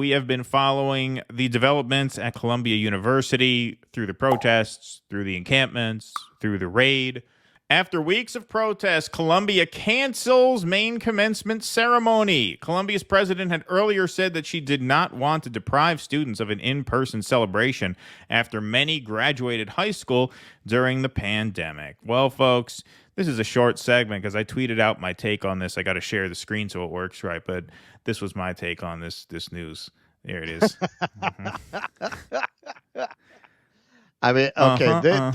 We have been following the developments at Columbia University through the protests, through the encampments, through the raid. After weeks of protests, Columbia cancels main commencement ceremony. Columbia's president had earlier said that she did not want to deprive students of an in-person celebration after many graduated high school during the pandemic. Well, folks, this is a short segment because I tweeted out my take on this. I got to share the screen so it works right, but this was my take on this news. There it is. I mean, okay,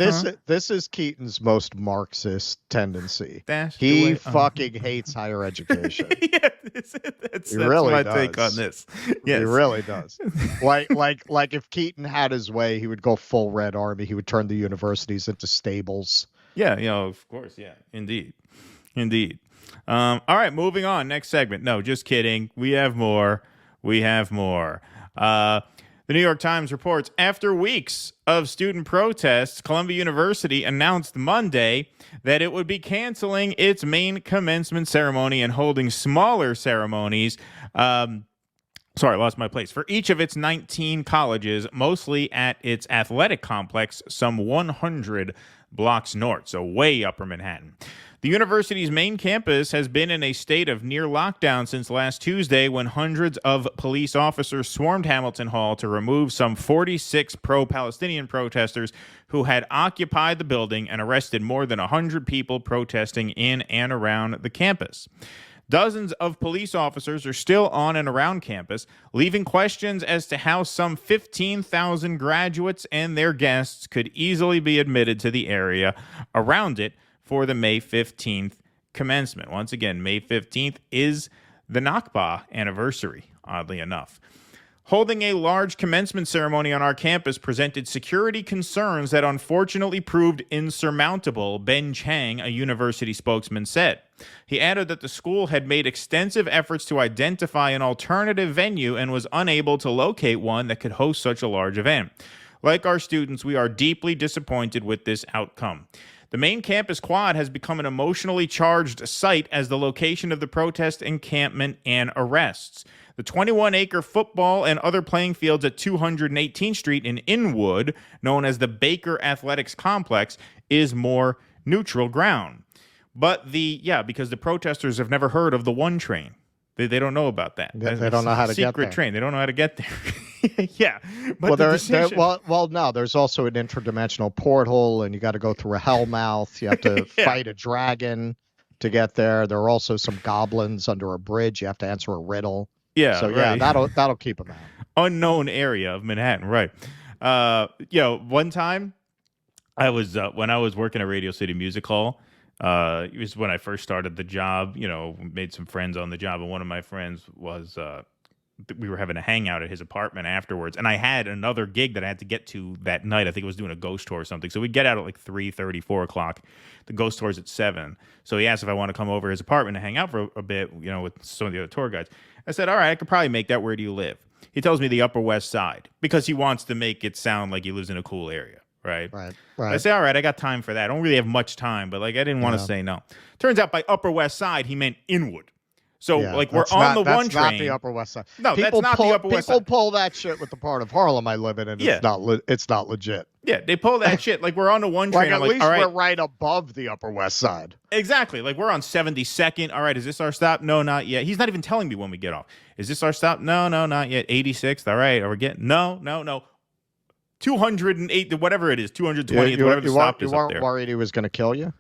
this is Keaton's most Marxist tendency. He fucking hates higher education. Yeah, that's my take on this. Yes. He really does. like if Keaton had his way, he would go full Red Army. He would turn the universities into stables. Yeah, of course. Yeah, indeed. All right, moving on. Next segment. No, just kidding. We have more. The New York Times reports, after weeks of student protests, Columbia University announced Monday that it would be canceling its main commencement ceremony and holding smaller ceremonies. Sorry, I lost my place. For each of its 19 colleges, mostly at its athletic complex, some 100 blocks north, so way upper Manhattan. The university's main campus has been in a state of near lockdown since last Tuesday when hundreds of police officers swarmed Hamilton Hall to remove some 46 pro-Palestinian protesters who had occupied the building and arrested more than 100 people protesting in and around the campus. Dozens of police officers are still on and around campus, leaving questions as to how some 15,000 graduates and their guests could easily be admitted to the area around it for the May 15th commencement. Once again, May 15th is the Nakba anniversary, oddly enough. Holding a large commencement ceremony on our campus presented security concerns that unfortunately proved insurmountable, Ben Chang, a university spokesman, said. He added that the school had made extensive efforts to identify an alternative venue and was unable to locate one that could host such a large event. Like our students, we are deeply disappointed with this outcome. The main campus quad has become an emotionally charged site as the location of the protest, encampment, and arrests. The 21-acre football and other playing fields at 218th Street in Inwood, known as the Baker Athletics Complex, is more neutral ground. But because the protesters have never heard of the one train. They don't know about that. They don't know how to get there. Secret train. They don't know how to get there. Yeah. But no, there's also an interdimensional portal, and you got to go through a hellmouth. You have to fight a dragon to get there. There are also some goblins under a bridge. You have to answer a riddle. Yeah. So right. that'll keep them out. Unknown area of Manhattan, right? One time, I was when I was working at Radio City Music Hall. It was when I first started the job, made some friends on the job. And one of my friends was, we were having a hangout at his apartment afterwards. And I had another gig that I had to get to that night. I think I was doing a ghost tour or something. So we'd get out at like 3:30, 4 o'clock. The ghost tour's at 7. So he asked if I want to come over to his apartment and hang out for a bit, with some of the other tour guides. I said, all right, I could probably make that. Where do you live? He tells me the Upper West Side because he wants to make it sound like he lives in a cool area. Right. I say, all right, I got time for that. I don't really have much time, but I didn't want to say no. Turns out by Upper West Side, he meant Inwood. So we're on the one train. That's not the Upper West Side. No, that's not the Upper West Side. People pull that shit with the part of Harlem I live in, and it's not legit. Yeah, they pull that shit. We're on the one train. At least we're right above the Upper West Side. Exactly. We're on 72nd. All right, is this our stop? No, not yet. He's not even telling me when we get off. Is this our stop? No, not yet. 86th. All right, are we getting? No. 208, whatever it is, 220th, whatever the stop is up there. You weren't worried he was going to kill you?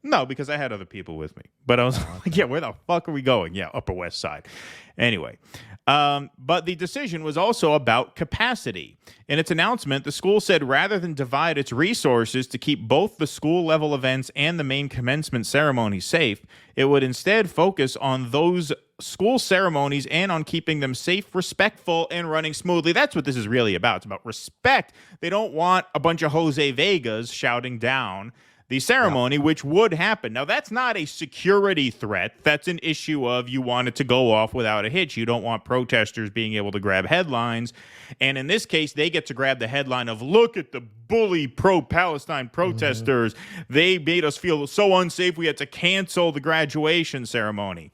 No, because I had other people with me. But I was like, where the fuck are we going? Yeah, Upper West Side. Anyway, but the decision was also about capacity. In its announcement, the school said rather than divide its resources to keep both the school-level events and the main commencement ceremony safe, it would instead focus on those school ceremonies and on keeping them safe, respectful, and running smoothly. That's what this is really about. It's about respect. They don't want a bunch of Jose Vegas shouting down the ceremony, which would happen. Now, that's not a security threat. That's an issue of you want it to go off without a hitch. You don't want protesters being able to grab headlines. And in this case, they get to grab the headline of, look at the bully pro-Palestine protesters. They made us feel so unsafe we had to cancel the graduation ceremony.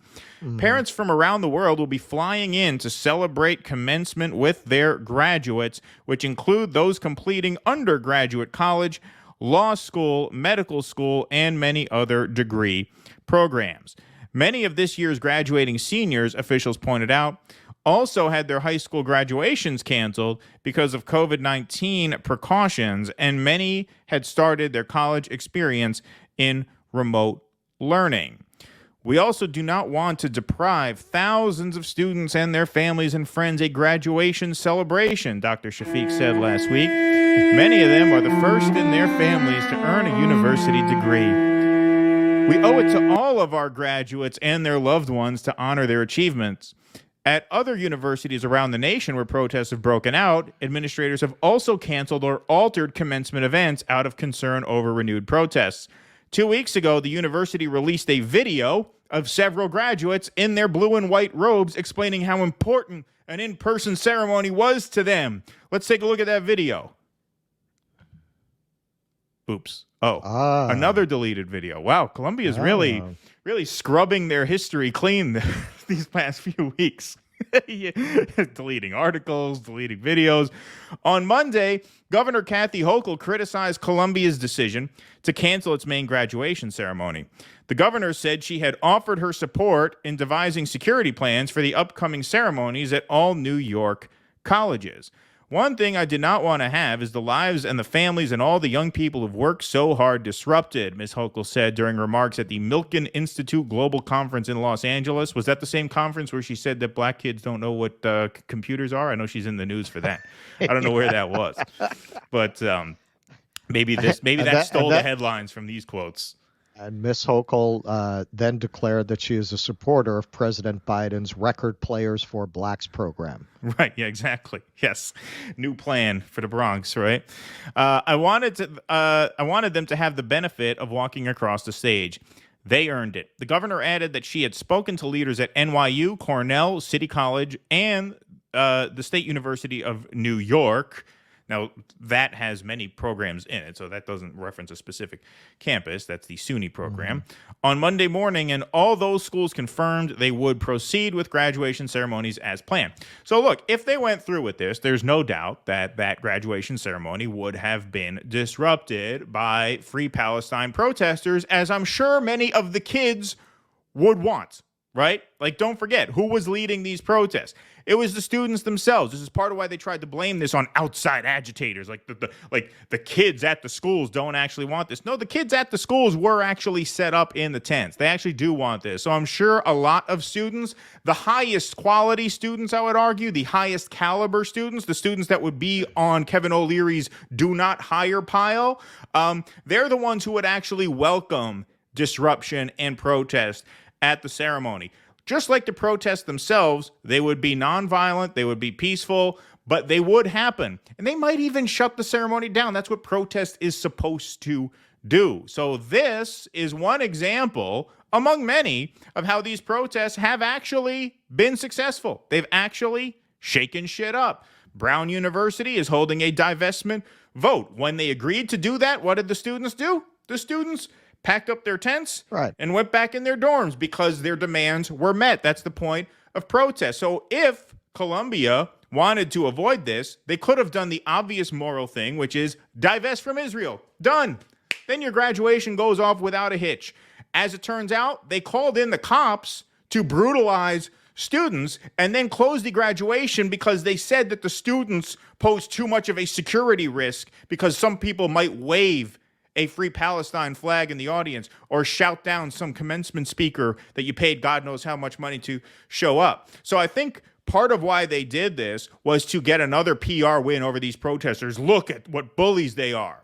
Parents from around the world will be flying in to celebrate commencement with their graduates, which include those completing undergraduate college, law school, medical school, and many other degree programs. Many of this year's graduating seniors, officials pointed out, also had their high school graduations canceled because of COVID-19 precautions, and many had started their college experience in remote learning. We also do not want to deprive thousands of students and their families and friends a graduation celebration, Dr. Shafiq said last week. Many of them are the first in their families to earn a university degree. We owe it to all of our graduates and their loved ones to honor their achievements. At other universities around the nation where protests have broken out, administrators have also canceled or altered commencement events out of concern over renewed protests. 2 weeks ago, the university released a video of several graduates in their blue and white robes explaining how important an in-person ceremony was to them. Let's take a look at that video. Oops. Another deleted video. Wow, Columbia's really scrubbing their history clean these past few weeks. Deleting articles, deleting videos. On Monday, Governor Kathy Hochul criticized Columbia's decision to cancel its main graduation ceremony. The governor said she had offered her support in devising security plans for the upcoming ceremonies at all New York colleges. One thing I did not want to have is the lives and the families and all the young people who've worked so hard disrupted, Ms. Hochul said during remarks at the Milken Institute Global Conference in Los Angeles. Was that the same conference where she said that black kids don't know what computers are? I know she's in the news for that. I don't know where that was. But maybe that stole the headlines from these quotes. And Ms. Hochul then declared that she is a supporter of President Biden's Record Players for Blacks program. Right. Yeah, exactly. Yes. New plan for the Bronx. Right. I wanted them to have the benefit of walking across the stage. They earned it. The governor added that she had spoken to leaders at NYU, Cornell, City College, and the State University of New York. Now, that has many programs in it, so that doesn't reference a specific campus. That's the SUNY program. On Monday morning, and all those schools confirmed they would proceed with graduation ceremonies as planned. So, look, if they went through with this, there's no doubt that that graduation ceremony would have been disrupted by Free Palestine protesters, as I'm sure many of the kids would want. Right? Like, don't forget, who was leading these protests? It was the students themselves. This is part of why they tried to blame this on outside agitators. Like the kids at the schools don't actually want this. No, the kids at the schools were actually set up in the tents. They actually do want this. So I'm sure a lot of students, the highest quality students, I would argue, the highest caliber students, the students that would be on Kevin O'Leary's do not hire pile, they're the ones who would actually welcome disruption and protest at the ceremony. Just like the protests themselves, they would be nonviolent, they would be peaceful, but they would happen. And they might even shut the ceremony down. That's what protest is supposed to do. So this is one example among many of how these protests have actually been successful. They've actually shaken shit up. Brown University is holding a divestment vote. When they agreed to do that, what did the students do? The students packed up their tents and went back in their dorms because their demands were met. That's the point of protest. So if Columbia wanted to avoid this, they could have done the obvious moral thing, which is divest from Israel. Done. Then your graduation goes off without a hitch. As it turns out, they called in the cops to brutalize students and then closed the graduation because they said that the students posed too much of a security risk because some people might wave a Free Palestine flag in the audience or shout down some commencement speaker that you paid God knows how much money to show up. So I think part of why they did this was to get another PR win over these protesters. Look at what bullies they are.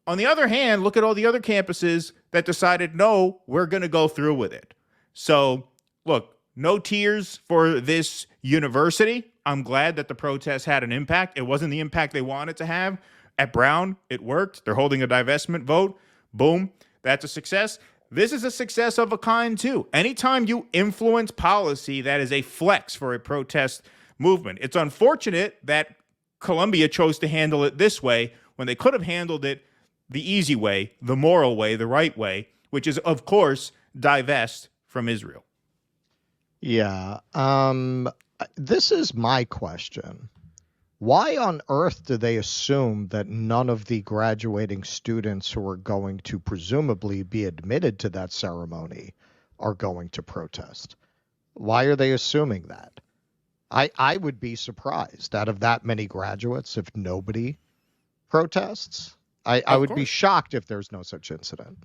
On the other hand, look at all the other campuses that decided, no, we're going to go through with it. So look, no tears for this university. I'm glad that the protests had an impact. It wasn't the impact they wanted to have. At Brown, it worked. They're holding a divestment vote. Boom. That's a success. This is a success of a kind, too. Anytime you influence policy, that is a flex for a protest movement. It's unfortunate that Colombia chose to handle it this way when they could have handled it the easy way, the moral way, the right way, which is, of course, divest from Israel. Yeah. This is my question. Why on earth do they assume that none of the graduating students who are going to presumably be admitted to that ceremony are going to protest? Why are they assuming that? I would be surprised out of that many graduates if nobody protests. I would be shocked if there's no such incident.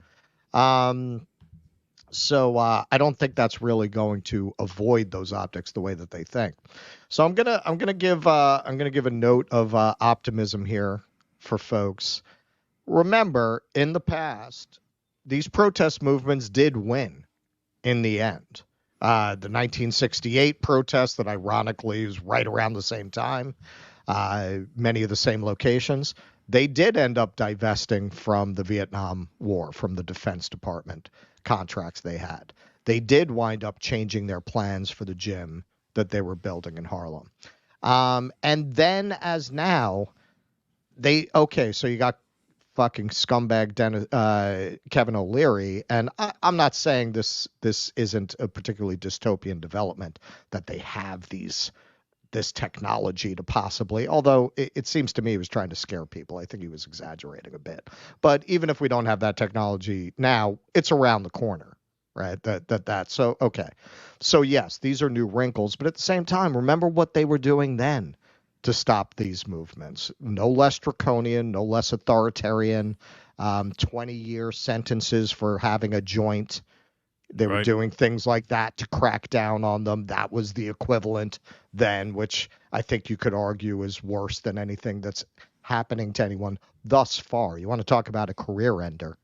So I don't think that's really going to avoid those optics the way that they think. So I'm gonna give a note of optimism here for folks. Remember, in the past, these protest movements did win in the end. The 1968 protest that ironically is right around the same time, many of the same locations, they did end up divesting from the Vietnam War, from the Defense Department contracts they had. They did wind up changing their plans for the gym that they were building in Harlem. And then as now, so you got fucking scumbag Kevin O'Leary, and I'm not saying this isn't a particularly dystopian development that they have this technology to possibly, although it seems to me he was trying to scare people. I think he was exaggerating a bit. But even if we don't have that technology now, it's around the corner, right? So, okay. So yes, these are new wrinkles, but at the same time, remember what they were doing then to stop these movements. No less draconian, no less authoritarian, 20-year sentences for having a joint. They were doing things like that to crack down on them. That was the equivalent then, which I think you could argue is worse than anything that's happening to anyone thus far. You want to talk about a career ender,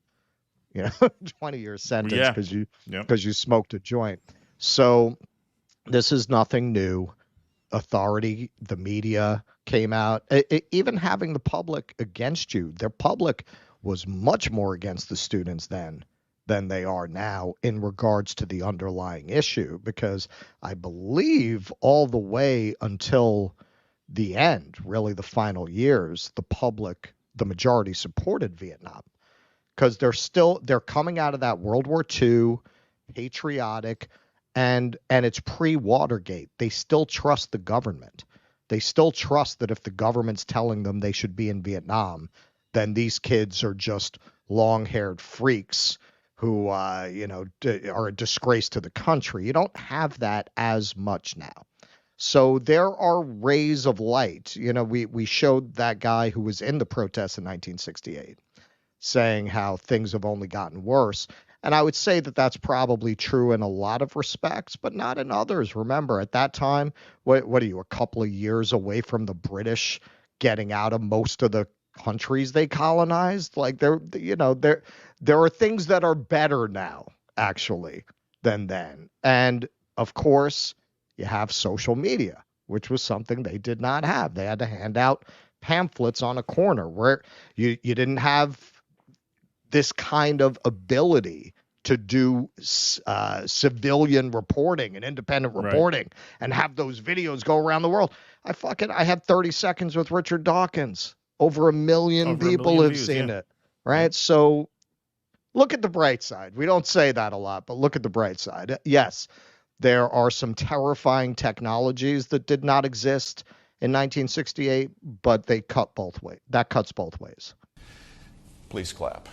20-year sentence because you smoked a joint. So this is nothing new. Authority, the media came out, even having the public against you. Their public was much more against the students then than they are now in regards to the underlying issue, because I believe all the way until the end, really the final years, the public, the majority supported Vietnam because they're coming out of that World War II, patriotic, and it's pre-Watergate. They still trust the government. They still trust that if the government's telling them they should be in Vietnam, then these kids are just long-haired freaks who, are a disgrace to the country. You don't have that as much now. So there are rays of light. We showed that guy who was in the protests in 1968 saying how things have only gotten worse. And I would say that that's probably true in a lot of respects, but not in others. Remember, at that time, what are you, a couple of years away from the British getting out of most of the countries they colonized? Like there are things that are better now, actually, than then. And of course, you have social media, which was something they did not have. They had to hand out pamphlets on a corner where you didn't have this kind of ability to do civilian reporting and independent reporting and have those videos go around the world. I had 30 seconds with Richard Dawkins. Over a million people have seen it, right? Yeah. So look at the bright side. We don't say that a lot, but look at the bright side. Yes, there are some terrifying technologies that did not exist in 1968, but they cut both ways. That cuts both ways. Please clap.